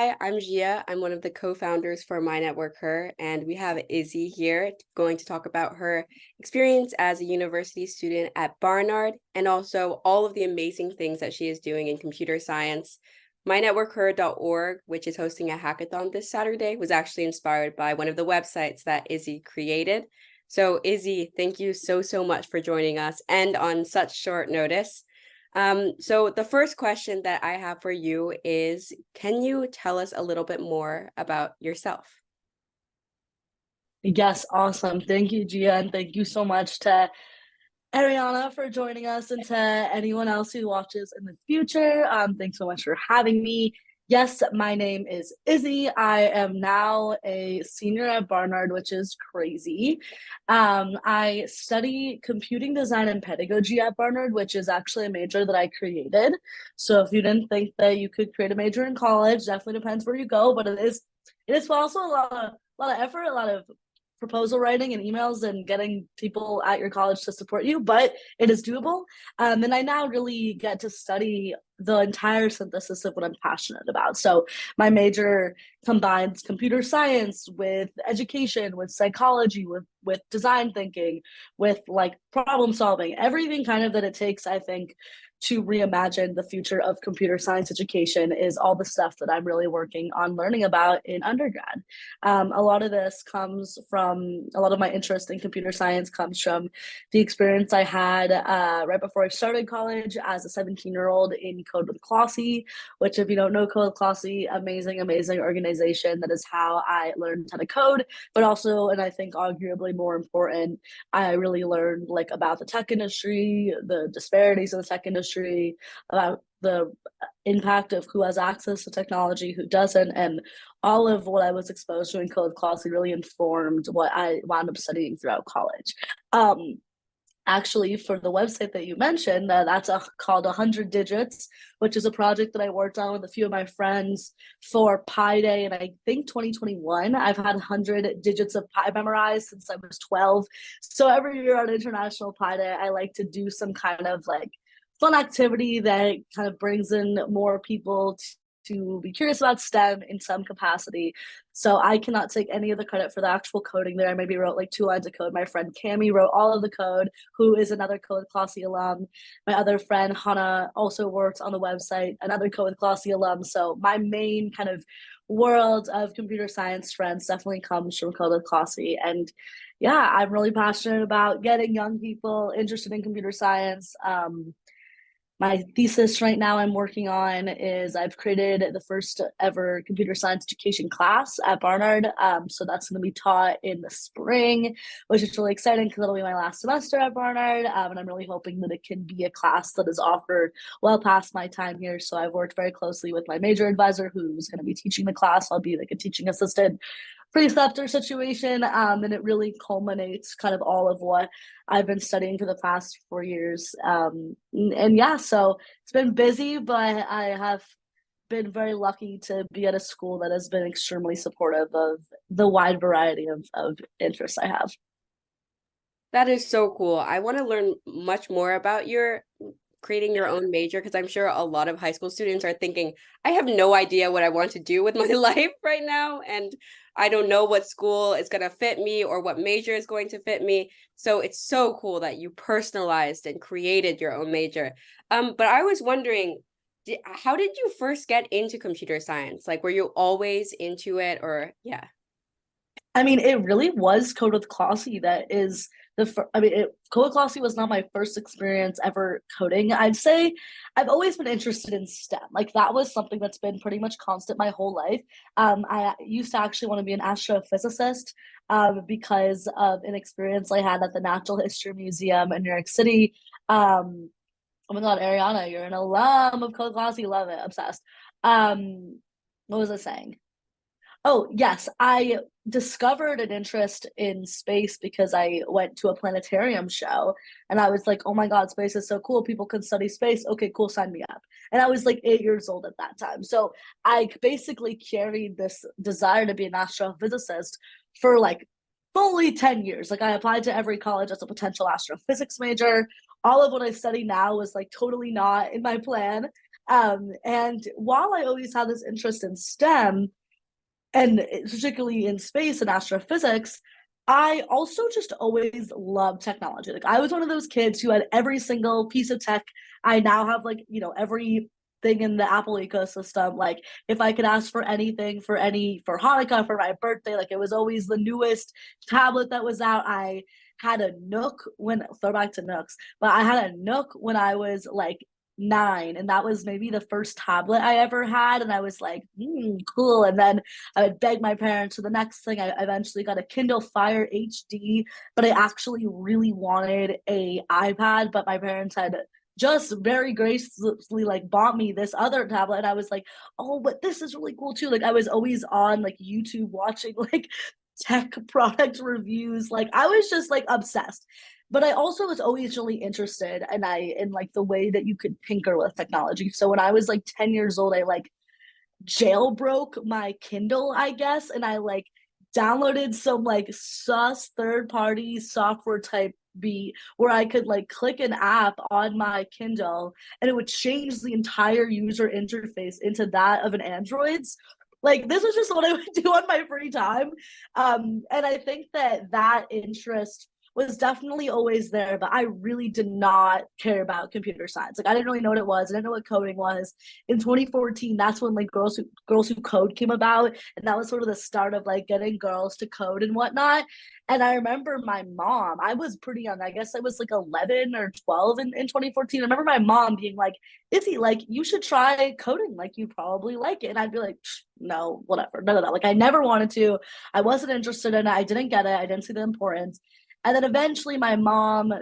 Hi, I'm Gia. I'm one of the co-founders for My Network Her, and we have Izzy here going to talk about her experience as a university student at Barnard and also all of the amazing things that she is doing in computer science. MyNetworkHer.org, which is hosting a hackathon this Saturday, was actually inspired by one of the websites that Izzy created. So Izzy, thank you so much for joining us and on such short notice. So the first question that I have for you is, can you tell us a little bit more about yourself? Yes, awesome. Thank you, Gia, and thank you so much to Ariana for joining us and to anyone else who watches in the future. Thanks so much for having me. Yes, my name is Izzy. I am now a senior at Barnard, which is crazy. I study computing design and pedagogy at Barnard, which is actually a major that I created. So if you didn't think that you could create a major in college, definitely depends where you go, but it is also a lot of effort, a lot of proposal writing and emails and getting people at your college to support you, but it is doable. And I now really get to study the entire synthesis of what I'm passionate about. So my major combines computer science with education, with psychology, with design thinking, with like problem solving, everything kind of that it takes, I think, to reimagine the future of computer science education is all the stuff that I'm really working on learning about in undergrad. A lot of this comes from a lot of my interest in computer science comes from the experience I had right before I started college as a 17-year-old in Code with Clossy, which if you don't know Code with Clossy, amazing organization. That is how I learned how to code, but also, and I think arguably more important, I really learned like about the tech industry, the disparities in the tech industry, about the impact of who has access to technology, who doesn't, and all of what I was exposed to in Code Clossy really informed what I wound up studying throughout college. Um, Actually, for the website that you mentioned, called 100 Digits, which is a project that I worked on with a few of my friends for Pi Day, and I think 2021. I've had 100 digits of pi memorized since I was 12. So every year on International Pi Day, I like to do some kind of like fun activity that kind of brings in more people to be curious about STEM in some capacity. So I cannot take any of the credit for the actual coding there. I maybe wrote like 2 lines of code. My friend Cami wrote all of the code, who is another Code Clossy alum. My other friend Hannah also works on the website, another Code Clossy alum. So my main kind of world of computer science friends definitely comes from Code Clossy. And yeah, I'm really passionate about getting young people interested in computer science. My thesis right now I'm working on is I've created the first ever computer science education class at Barnard. So that's going to be taught in the spring, which is really exciting because it'll be my last semester at Barnard. And I'm really hoping that it can be a class that is offered well past my time here. So I've worked very closely with my major advisor who's going to be teaching the class. I'll be like a teaching assistant preceptor situation. And it really culminates kind of all of what I've been studying for the past 4 years. And yeah, so it's been busy, but I have been very lucky to be at a school that has been extremely supportive of the wide variety of interests I have. That is so cool. I want to learn much more about your creating your own major because I'm sure a lot of high school students are thinking, I have no idea what I want to do with my life right now, and I don't know what school is going to fit me or what major is going to fit me. So it's so cool that you personalized and created your own major. But I was wondering, how did you first get into computer science? Like, were you always into it, or yeah? I mean, it really was Code with Clossy that is Code with Clossy was not my first experience ever coding. I'd say I've always been interested in STEM. Like that was something that's been pretty much constant my whole life. I used to actually want to be an astrophysicist because of an experience I had at the Natural History Museum in New York City. Oh my God, Ariana, you're an alum of Code Clossy. Love it, obsessed. What was I saying? Oh, yes. I discovered an interest in space because I went to a planetarium show and I was like, oh my God, space is so cool. People can study space. Okay, cool, sign me up. And I was like 8 years old at that time. So I basically carried this desire to be an astrophysicist for like fully 10 years. Like I applied to every college as a potential astrophysics major. All of what I study now was like totally not in my plan. And while I always had this interest in STEM, and particularly in space and astrophysics, I also just always loved technology. Like I was one of those kids who had every single piece of tech. I now have like, you know, every thing in the Apple ecosystem. Like if I could ask for anything for Hanukkah, for my birthday, like it was always the newest tablet that was out. I had a Nook when throwback to Nooks, but I had a Nook when I was like 9, and that was maybe the first tablet I ever had, and I was like, cool. And then I would beg my parents for the next thing. I eventually got a Kindle Fire HD, but I actually really wanted a iPad, but my parents had just very graciously like bought me this other tablet, and I was like, oh, but this is really cool too. Like I was always on like YouTube watching like tech product reviews. Like I was just like obsessed. But I also was always really interested in like the way that you could tinker with technology. So when I was like 10 years old, I like jailbroke my Kindle, I guess, and I like downloaded some like sus third party software type B where I could like click an app on my Kindle and it would change the entire user interface into that of an Android's. Like this was just what I would do on my free time. And I think that that interest was definitely always there, but I really did not care about computer science. Like I didn't really know what it was. I didn't know what coding was. In 2014, that's when like girls who code came about, and that was sort of the start of like getting girls to code and whatnot. And I remember my mom, I was pretty young. I guess I was like 11 or 12 in 2014. I remember my mom being like, Izzy, like you should try coding. Like you probably like it. And I'd be like, no, whatever. None of that. Like I never wanted to. I wasn't interested in it. I didn't get it. I didn't see the importance. And then eventually my mom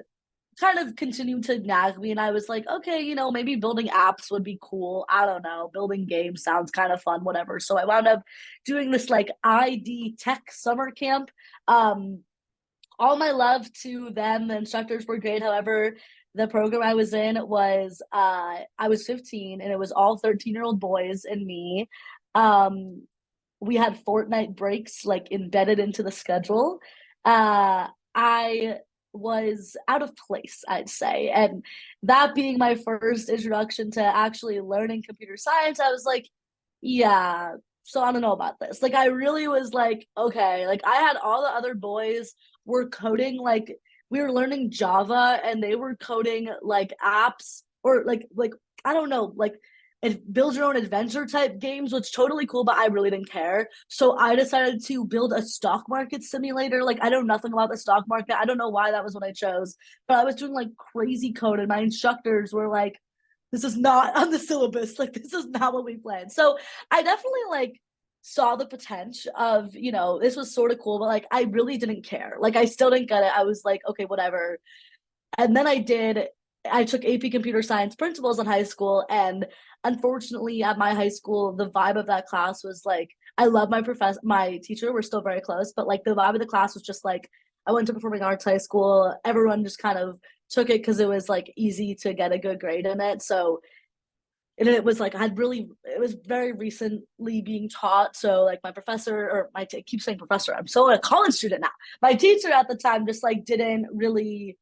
kind of continued to nag me, and I was like, okay, you know, maybe building apps would be cool. I don't know. Building games sounds kind of fun, whatever. So I wound up doing this like ID tech summer camp. Um, all my love to them. The instructors were great. However, the program I was in was I was 15 and it was all 13-year-old boys and me. Um, we had Fortnite breaks like embedded into the schedule. I was out of place, I'd say. And that being my first introduction to actually learning computer science, I was like, yeah, so I don't know about this. Like I really was like, okay, like I had all the other boys were coding like we were learning Java and they were coding like apps or like I don't know, like build your own adventure type games, which totally cool, but I really didn't care. So I decided to build a stock market simulator. Like I know nothing about the stock market. I don't know why that was what I chose, but I was doing like crazy code, and my instructors were like, this is not on the syllabus. Like this is not what we planned. So I definitely like saw the potential of, you know, this was sort of cool, but like I really didn't care. Like I still didn't get it. I was like, okay, whatever. And then I took AP computer science principles in high school, and unfortunately at my high school the vibe of that class was like, I love my teacher, we're still very close, but like the vibe of the class was just like, I went to performing arts high school, everyone just kind of took it because it was like easy to get a good grade in it. So and it was like it was very recently being taught, so like my professor, or I keep saying professor, I'm so a college student now, my teacher at the time just like didn't really,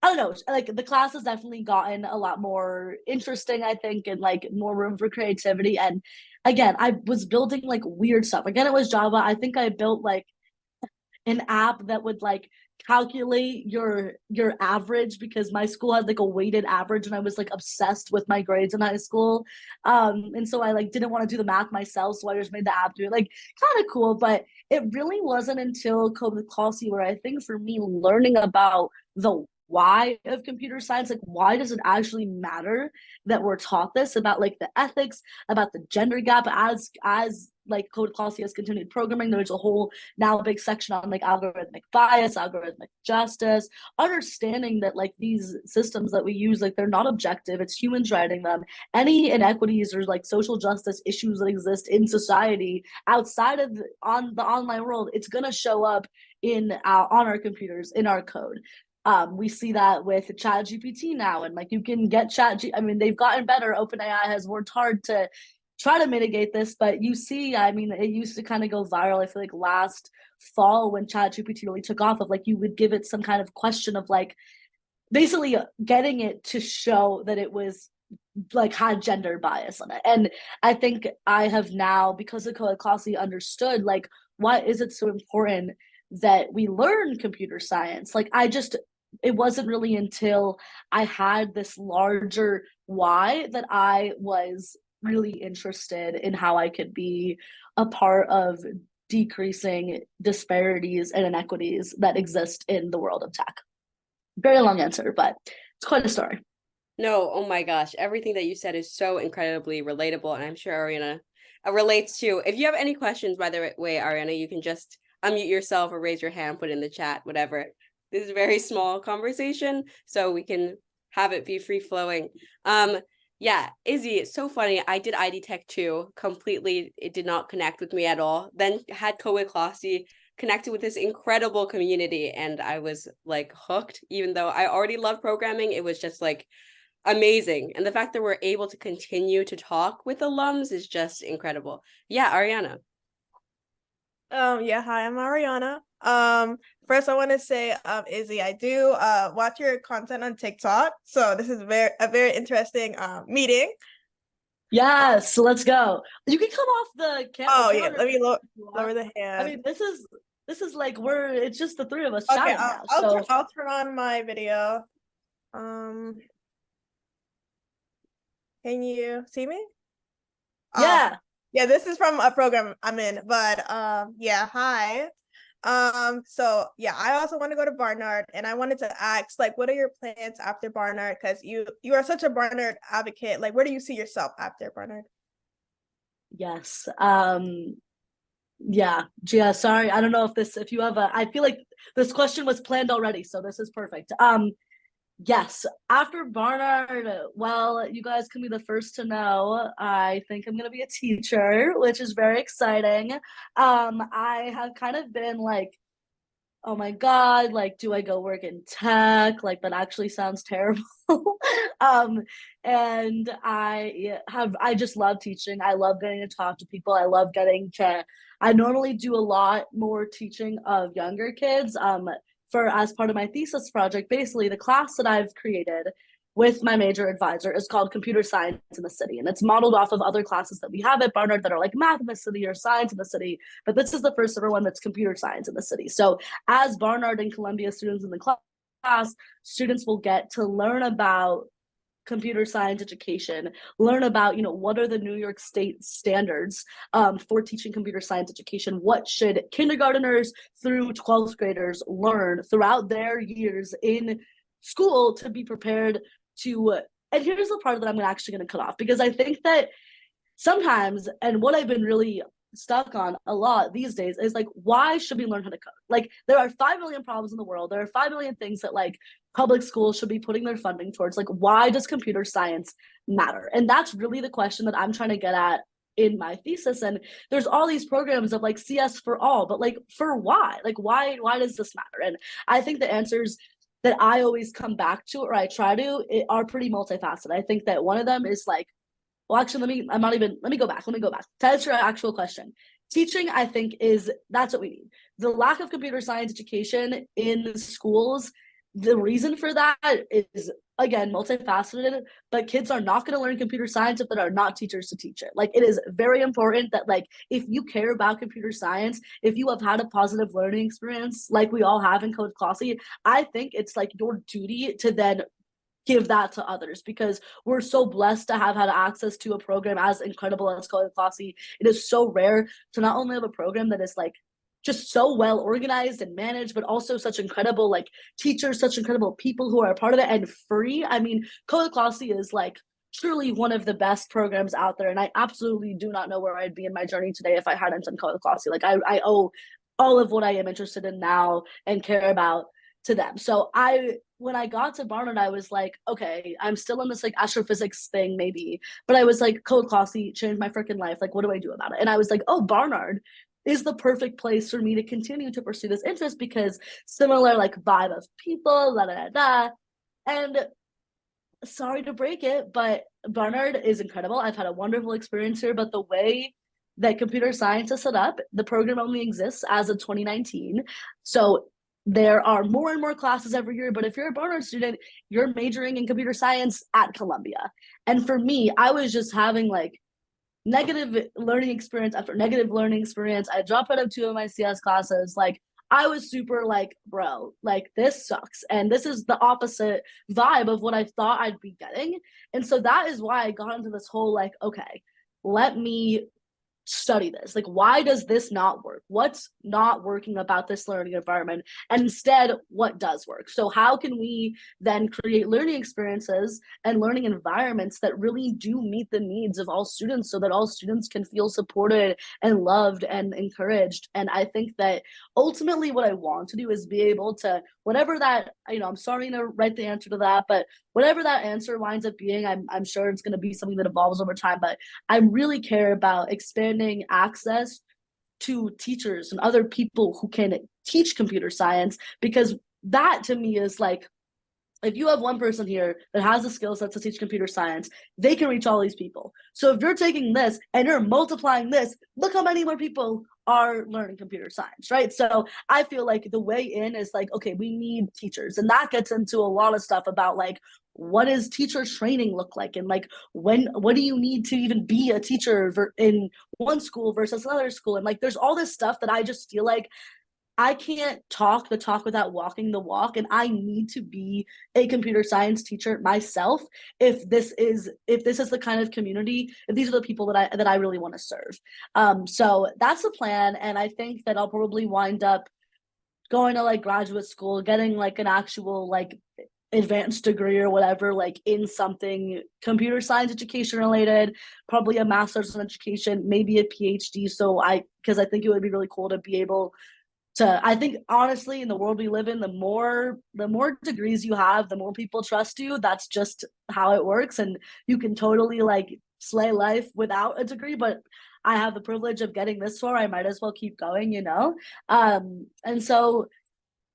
I don't know, like the class has definitely gotten a lot more interesting, I think, and like more room for creativity. And again, I was building like weird stuff. Again, it was Java. I think I built like an app that would like calculate your average, because my school had like a weighted average and I was like obsessed with my grades in high school. And so I like didn't want to do the math myself, so I just made the app do it. Like kind of cool, but it really wasn't until COVID policy where I think for me learning about the why of computer science, like why does it actually matter that we're taught this, about like the ethics, about the gender gap, as like code policy has continued programming, there's a whole now a big section on like algorithmic bias, algorithmic justice, understanding that like these systems that we use, like they're not objective, it's humans writing them. Any inequities or like social justice issues that exist in society outside of on the online world, it's going to show up in on our computers, in our code. We see that with Chat GPT now, and like you can get I mean, they've gotten better. OpenAI has worked hard to try to mitigate this, but you see, I mean, it used to kind of go viral. I feel like last fall when Chat GPT really took off, of like you would give it some kind of question of like basically getting it to show that it was like had gender bias in it. And I think I have now, because of co-ed classy, understood like why is it so important that we learn computer science. Like it wasn't really until I had this larger why that I was really interested in how I could be a part of decreasing disparities and inequities that exist in the world of tech. Very long answer, but it's quite a story. No, oh my gosh. Everything that you said is so incredibly relatable, and I'm sure Ariana relates too. If you have any questions, by the way, Ariana, you can just unmute yourself or raise your hand, put it in the chat, whatever. This is a very small conversation, so we can have it be free flowing. Yeah, Izzy, it's so funny. I did ID Tech too. Completely, it did not connect with me at all. Then had co-ed classy, connected with this incredible community, and I was like hooked. Even though I already love programming, it was just like amazing. And the fact that we're able to continue to talk with alums is just incredible. Yeah, Ariana. Yeah, hi, I'm Ariana. First I want to say, Izzy, I do watch your content on TikTok, so this is a very interesting meeting. Yes, so let's go. You can come off the Oh camera. yeah, let me lower the hand. I mean, this is like it's just the three of us Okay, chatting now. I'll turn on my video. Can you see me? Yeah. Yeah, this is from a program I'm in, but yeah, hi. So yeah, I also want to go to Barnard, and I wanted to ask, like, what are your plans after Barnard? Because you are such a Barnard advocate. Like, where do you see yourself after Barnard? Yes. Yeah, Gia, sorry. I don't know if you have I feel like this question was planned already, so this is perfect. Yes, after Barnard, well, you guys can be the first to know. I think I'm gonna be a teacher, which is very exciting. I have kind of been like, oh my God, like, do I go work in tech? Like, that actually sounds terrible. um, and I just love teaching. I love getting to talk to people. I normally do a lot more teaching of younger kids. As part of my thesis project, basically the class that I've created with my major advisor is called Computer Science in the City. And it's modeled off of other classes that we have at Barnard that are like math in the city or science in the city. But this is the first ever one that's computer science in the city. So as Barnard and Columbia students in the class, students will get to learn about computer science education, learn about, what are the New York State standards for teaching computer science education? What should kindergarteners through 12th graders learn throughout their years in school to be prepared to, and here's the part that I'm actually going to cut off, because I think that sometimes, and what I've been really stuck on a lot these days is like, why should we learn how to code? Like, there are 5 million problems in the world. There are 5 million things that like public schools should be putting their funding towards. Like, why does computer science matter? And that's really the question that I'm trying to get at in my thesis. And there's all these programs of like CS for all, but like, for why? Like, why does this matter? And I think the answers that I always come back to, or I try to, are pretty multifaceted. I think that one of them is like, well, actually, let me go back. To answer your actual question, teaching, I think, that's what we need. The lack of computer science education in schools, the reason for that is, again, multifaceted, but kids are not going to learn computer science if there are not teachers to teach it. Like, it is very important that, like, if you care about computer science, if you have had a positive learning experience, like we all have in co-ed classy, I think it's like your duty to then give that to others, because we're so blessed to have had access to a program as incredible as co-ed classy. It is so rare to not only have a program that is like just so well organized and managed, but also such incredible like teachers, such incredible people who are a part of it, and free. I mean, co-ed classy is like truly one of the best programs out there, and I absolutely do not know where I'd be in my journey today if I hadn't done co-ed classy. Like, I owe all of what I am interested in now and care about to them. So when I got to Barnard, I was like, okay, I'm still in this like astrophysics thing maybe, but I was like, co-ed classy changed my freaking life. Like, what do I do about it? And I was like, oh, Barnard is the perfect place for me to continue to pursue this interest, because similar like vibe of people, da da da. And sorry to break it, but Barnard is incredible. I've had a wonderful experience here, but the way that computer science is set up, the program only exists as of 2019. So there are more and more classes every year, but if you're a Barnard student, you're majoring in computer science at Columbia. And for me, I was just having like negative learning experience after negative learning experience. I dropped out of 2 of my CS classes. Like, I was super like, bro, like this sucks. And this is the opposite vibe of what I thought I'd be getting. And so that is why I got into this whole like, okay, let me study this. Like, why does this not work? What's not working about this learning environment? And instead, what does work? So how can we then create learning experiences and learning environments that really do meet the needs of all students, so that all students can feel supported and loved and encouraged? And I think that ultimately what I want to do is be able to, whatever that, I'm sorry to write the answer to that, but whatever that answer winds up being, I'm sure it's going to be something that evolves over time. But I really care about expanding access to teachers and other people who can teach computer science, because that to me is like, if you have one person here that has the skill set to teach computer science, they can reach all these people. So if you're taking this and you're multiplying this, look how many more people are learning computer science, right? So I feel like the way in is like, okay, we need teachers. And that gets into a lot of stuff about like, what does teacher training look like? And like, what do you need to even be a teacher in one school versus another school? And like, there's all this stuff that I just feel like I can't talk the talk without walking the walk, and I need to be a computer science teacher myself if this is the kind of community, if these are the people that I really want to serve. So that's the plan, and I think that I'll probably wind up going to like graduate school, getting like an actual like advanced degree or whatever, like in something computer science education related, probably a master's in education, maybe a PhD. Because I think it would be really cool to be able to, I think honestly, in the world we live in, the more degrees you have, the more people trust you. That's just how it works. And you can totally like slay life without a degree, but I have the privilege of getting this far. I might as well keep going, And so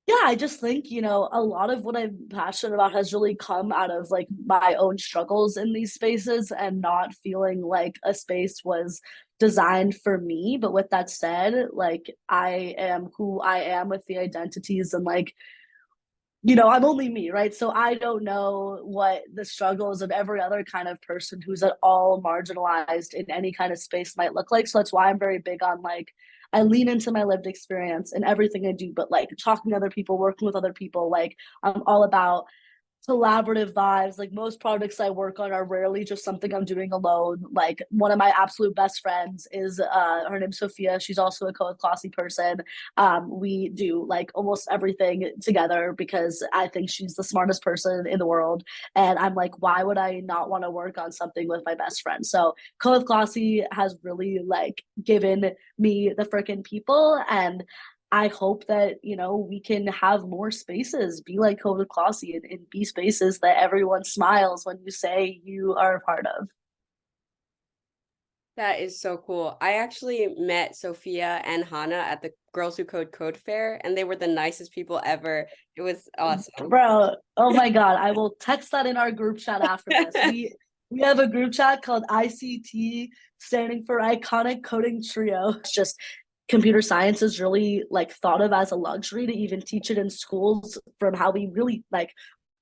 yeah, I just think, a lot of what I'm passionate about has really come out of like my own struggles in these spaces and not feeling like a space was designed for me. But with that said, like, I am who I am with the identities, and like, I'm only me, right? So I don't know what the struggles of every other kind of person who's at all marginalized in any kind of space might look like. So that's why I'm very big on like, I lean into my lived experience in everything I do, but like talking to other people, working with other people, like I'm all about collaborative vibes. Like, most projects I work on are rarely just something I'm doing alone. Like, one of my absolute best friends is her name's Sophia. She's also a co-classy person. We do like almost everything together because I think she's the smartest person in the world. And I'm like, why would I not want to work on something with my best friend? So co-classy has really like given me the freaking people, and I hope that, we can have more spaces, be like COVID Classy, and be spaces that everyone smiles when you say you are a part of. That is so cool. I actually met Sophia and Hannah at the Girls Who Code Fair, and they were the nicest people ever. It was awesome. Bro, oh my God. I will text that in our group chat after this. We have a group chat called ICT, standing for Iconic Coding Trio. It's just computer science is really like thought of as a luxury to even teach it in schools, from how we really like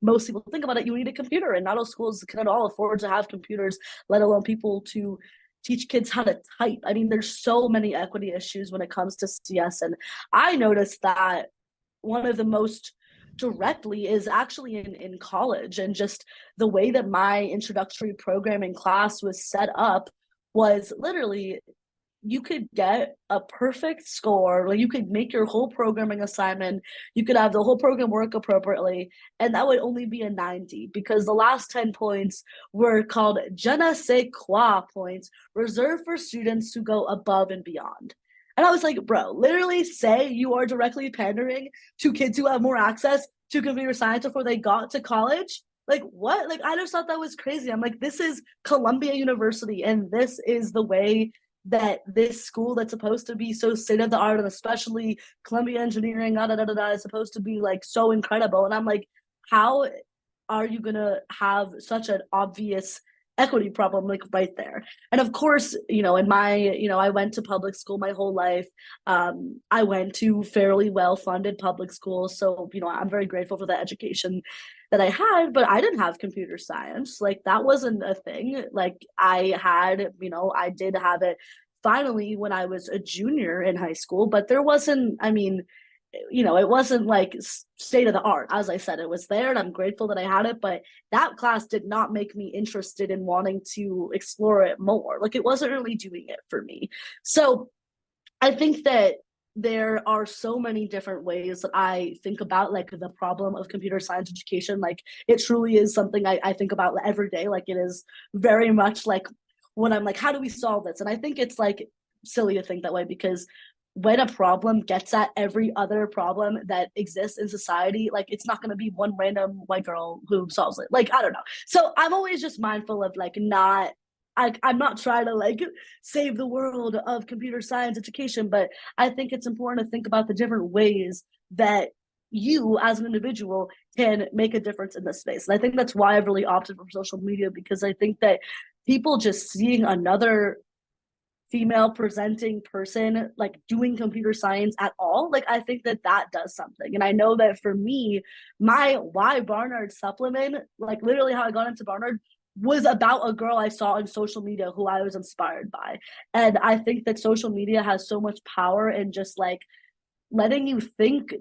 most people think about it. You need a computer, and not all schools can at all afford to have computers, let alone people to teach kids how to type. I mean, there's so many equity issues when it comes to CS, and I noticed that one of the most directly is actually in college, and just the way that my introductory programming class was set up was literally, you could get a perfect score, like you could make your whole programming assignment, you could have the whole program work appropriately, and that would only be a 90, because the last 10 points were called je ne sais quoi points, reserved for students who go above and beyond. And I was like, bro, literally say you are directly pandering to kids who have more access to computer science before they got to college? Like, what? Like, I just thought that was crazy. I'm like, this is Columbia University, and this is the way that this school that's supposed to be so state of the art, and especially Columbia Engineering, is supposed to be like so incredible. And I'm like, how are you gonna have such an obvious equity problem like right there. And of course, in I went to public school my whole life. I went to fairly well-funded public schools, so I'm very grateful for the education that I had, but I didn't have computer science. Like that wasn't a thing. Like I did have it finally when I was a junior in high school, but there wasn't, it wasn't like state of the art. As I said, it was there and I'm grateful that I had it, but that class did not make me interested in wanting to explore it more. Like it wasn't really doing it for me. So I think that there are so many different ways that I think about like the problem of computer science education. Like it truly is something I think about every day. Like it is very much like when I'm like, how do we solve this? And I think it's like silly to think that way, because when a problem gets at every other problem that exists in society, like it's not going to be one random white girl who solves it. Like, I don't know. So I'm always just mindful of like I'm not trying to like save the world of computer science education, but I think it's important to think about the different ways that you as an individual can make a difference in this space. And I think that's why I've really opted for social media, because I think that people just seeing another female presenting person like doing computer science at all, like I think that does something. And I know that for me, my why Barnard supplement, like literally how I got into Barnard, was about a girl I saw on social media who I was inspired by. And I think that social media has so much power in just like letting you think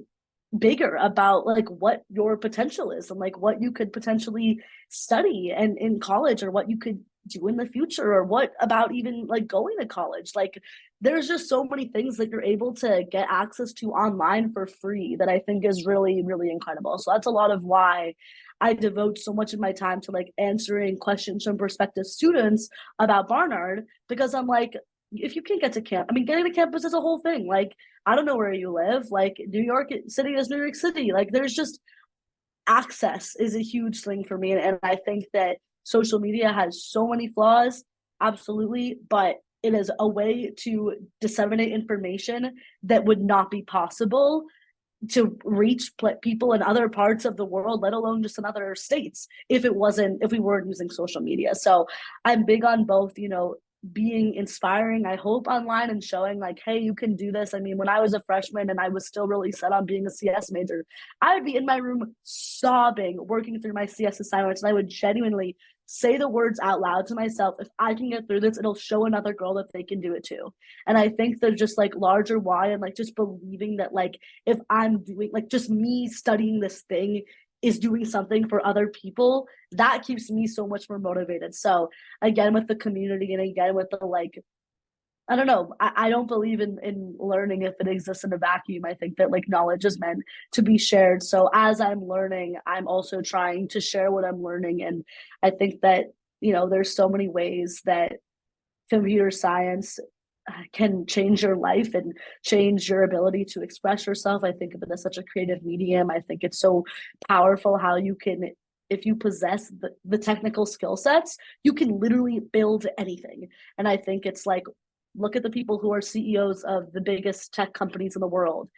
bigger about like what your potential is and like what you could potentially study and in college, or what you could do in the future, or what about even like going to college. Like there's just so many things that you're able to get access to online for free that I think is really, really incredible. So that's a lot of why I devote so much of my time to like answering questions from prospective students about Barnard, because I'm like, if you can't get to camp, I mean, getting to campus is a whole thing. Like, I don't know where you live. Like, New York City is New York City. Like, there's just access is a huge thing for me. And I think that social media has so many flaws, absolutely, but it is a way to disseminate information that would not be possible to reach people in other parts of the world, let alone just in other states, if we weren't using social media. So I'm big on both, being inspiring, I hope, online, and showing like, hey, you can do this. I mean, when I was a freshman and I was still really set on being a CS major, I would be in my room sobbing, working through my CS assignments, and I would genuinely say the words out loud to myself, if I can get through this, it'll show another girl that they can do it too. And I think there's just like larger why, and like just believing that like if I'm doing like just me studying this thing is doing something for other people, that keeps me so much more motivated. So again, with the community, and again with the like, I don't know, I don't believe in learning if it exists in a vacuum. I think that like knowledge is meant to be shared. So as I'm learning, I'm also trying to share what I'm learning. And I think that there's so many ways that computer science can change your life and change your ability to express yourself. I think of it as such a creative medium. I think it's so powerful how you can, if you possess the technical skill sets, you can literally build anything. And I think it's like, look at the people who are CEOs of the biggest tech companies in the world.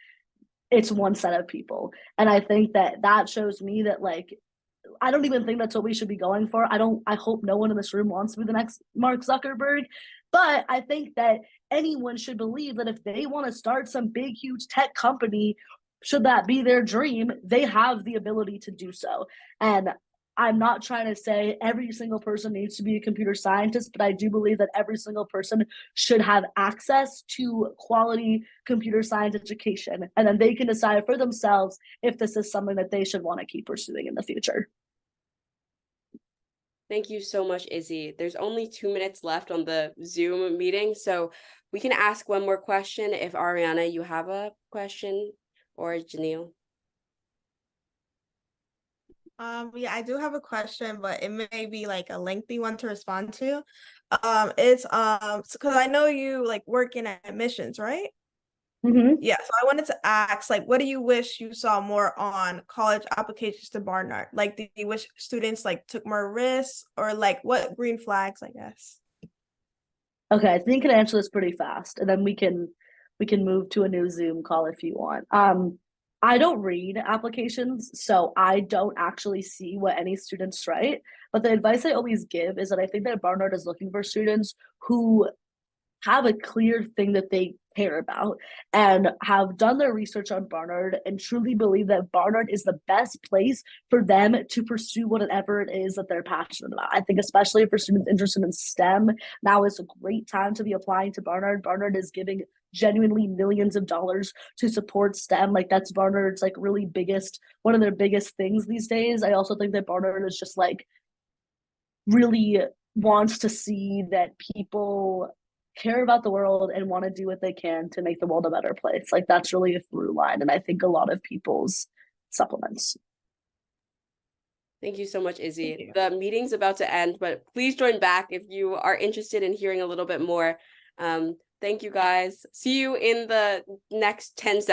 It's one set of people. And I think that shows me that like, I don't even think that's what we should be going for. I hope no one in this room wants to be the next Mark Zuckerberg, but I think that anyone should believe that if they want to start some big, huge tech company, should that be their dream, they have the ability to do so. And I'm not trying to say every single person needs to be a computer scientist, but I do believe that every single person should have access to quality computer science education. And then they can decide for themselves if this is something that they should want to keep pursuing in the future. Thank you so much, Izzy. There's only 2 minutes left on the Zoom meeting, so we can ask one more question if Ariana, you have a question, or Janelle. Yeah, I do have a question, but it may be like a lengthy one to respond to. It's because I know you like work in admissions, right? Mm-hmm. Yeah, so I wanted to ask, like, what do you wish you saw more on college applications to Barnard? Like, do you wish students like took more risks, or like what green flags, I guess? Okay, I think I can answer this pretty fast, and then we can move to a new Zoom call if you want. I don't read applications, so I don't actually see what any students write. But the advice I always give is that I think that Barnard is looking for students who have a clear thing that they care about and have done their research on Barnard and truly believe that Barnard is the best place for them to pursue whatever it is that they're passionate about. I think especially for students interested in STEM, now is a great time to be applying to Barnard. Barnard is giving genuinely millions of dollars to support STEM. Like that's Barnard's like really biggest, one of their biggest things these days. I also think that Barnard is just like really wants to see that people care about the world and want to do what they can to make the world a better place. Like that's really a through line, and I think a lot of people's supplements. Thank you so much, Izzy. The meeting's about to end, but please join back if you are interested in hearing a little bit more. Thank you, guys. See you in the next 10 seconds.